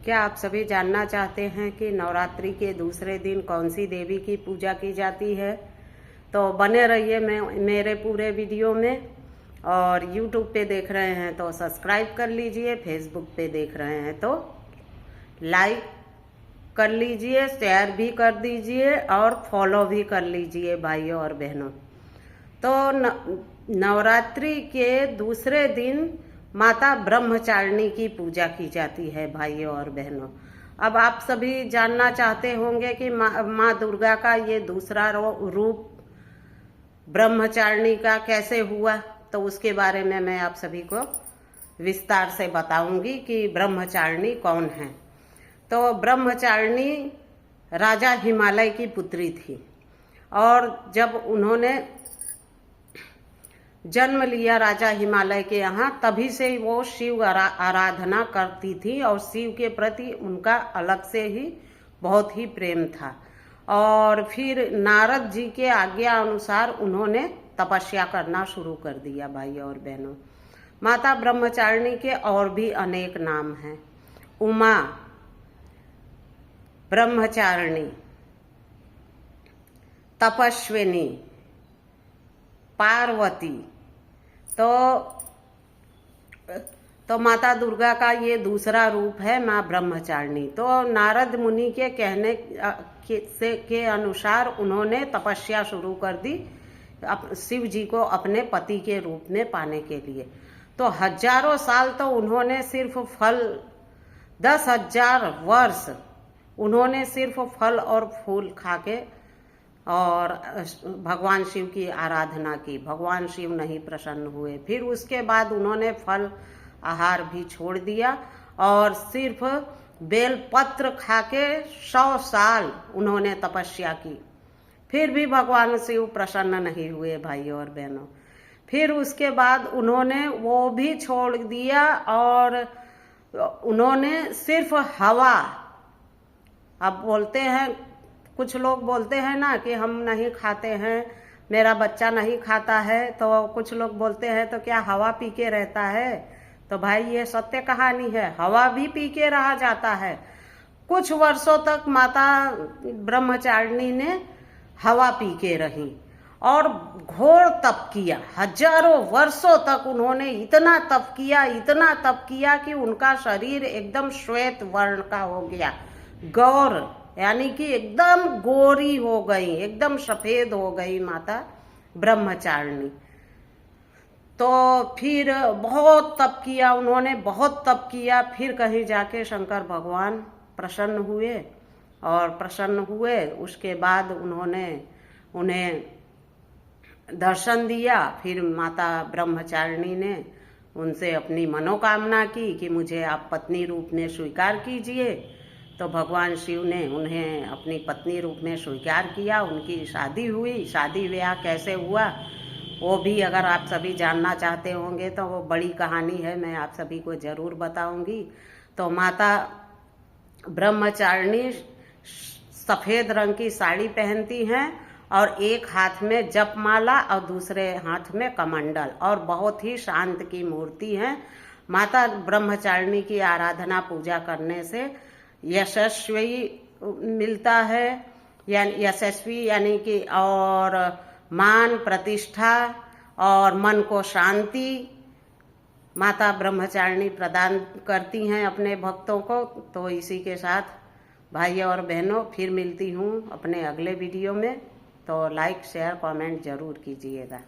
क्या आप सभी जानना चाहते हैं कि नवरात्रि के दूसरे दिन कौन सी देवी की पूजा की जाती है? तो बने रहिए मेरे पूरे वीडियो में। और YouTube पे देख रहे हैं तो सब्सक्राइब कर लीजिए, Facebook पे देख रहे हैं तो लाइक कर लीजिए, शेयर भी कर दीजिए और फॉलो भी कर लीजिए भाइयों और बहनों। तो नवरात्रि के दूसरे दिन माता ब्रह्मचारिणी की पूजा की जाती है भाइयों और बहनों। अब आप सभी जानना चाहते होंगे कि माँ दुर्गा का ये दूसरा रूप ब्रह्मचारिणी का कैसे हुआ, तो उसके बारे में मैं आप सभी को विस्तार से बताऊंगी कि ब्रह्मचारिणी कौन है। तो ब्रह्मचारिणी राजा हिमालय की पुत्री थी और जब उन्होंने जन्म लिया राजा हिमालय के यहाँ, तभी से वो शिव आराधना करती थी और शिव के प्रति उनका अलग से ही बहुत ही प्रेम था। और फिर नारद जी के आज्ञा अनुसार उन्होंने तपस्या करना शुरू कर दिया भाइयों और बहनों। माता ब्रह्मचारिणी के और भी अनेक नाम हैं। उमा, ब्रह्मचारिणी, तपस्विनी, पार्वती। तो माता दुर्गा का ये दूसरा रूप है माँ ब्रह्मचारिणी। तो नारद मुनि के कहने के अनुसार उन्होंने तपस्या शुरू कर दी शिव जी को अपने पति के रूप में पाने के लिए। तो हजारों साल तो उन्होंने सिर्फ फल, 10,000 वर्ष उन्होंने सिर्फ फल और फूल खाके और भगवान शिव की आराधना की। भगवान शिव नहीं प्रसन्न हुए। फिर उसके बाद उन्होंने फल आहार भी छोड़ दिया और सिर्फ बेल पत्र खाके 100 साल उन्होंने तपस्या की। फिर भी भगवान शिव प्रसन्न नहीं हुए भाइयों और बहनों। फिर उसके बाद उन्होंने वो भी छोड़ दिया और उन्होंने सिर्फ हवा, अब बोलते हैं कुछ लोग बोलते हैं ना कि हम नहीं खाते हैं, मेरा बच्चा नहीं खाता है, तो कुछ लोग बोलते हैं तो क्या हवा पी के रहता है? तो भाई ये सत्य कहानी है, हवा भी पी के रहा जाता है। कुछ वर्षों तक माता ब्रह्मचारिणी ने हवा पी के रही और घोर तप किया। हजारों वर्षों तक उन्होंने इतना तप किया कि उनका शरीर एकदम श्वेत वर्ण का हो गया, गौर यानी कि एकदम गोरी हो गई, एकदम सफेद हो गई माता ब्रह्मचारिणी। तो फिर बहुत तप किया उन्होंने, बहुत तप किया। फिर कहीं जाके शंकर भगवान प्रसन्न हुए और प्रसन्न हुए उसके बाद उन्होंने उन्हें दर्शन दिया। फिर माता ब्रह्मचारिणी ने उनसे अपनी मनोकामना की कि मुझे आप पत्नी रूप में स्वीकार कीजिए। तो भगवान शिव ने उन्हें अपनी पत्नी रूप में स्वीकार किया। उनकी शादी हुई। शादी ब्याह कैसे हुआ वो भी अगर आप सभी जानना चाहते होंगे तो वो बड़ी कहानी है, मैं आप सभी को जरूर बताऊंगी। तो माता ब्रह्मचारिणी सफेद रंग की साड़ी पहनती हैं और एक हाथ में जपमाला और दूसरे हाथ में कमंडल, और बहुत ही शांत की मूर्ति है। माता ब्रह्मचारिणी की आराधना पूजा करने से यशस्वी मिलता है, यानी यशस्वी यानी कि और मान प्रतिष्ठा और मन को शांति माता ब्रह्मचारिणी प्रदान करती हैं अपने भक्तों को। तो इसी के साथ भाइयों और बहनों फिर मिलती हूँ अपने अगले वीडियो में। तो लाइक शेयर कमेंट जरूर कीजिएगा।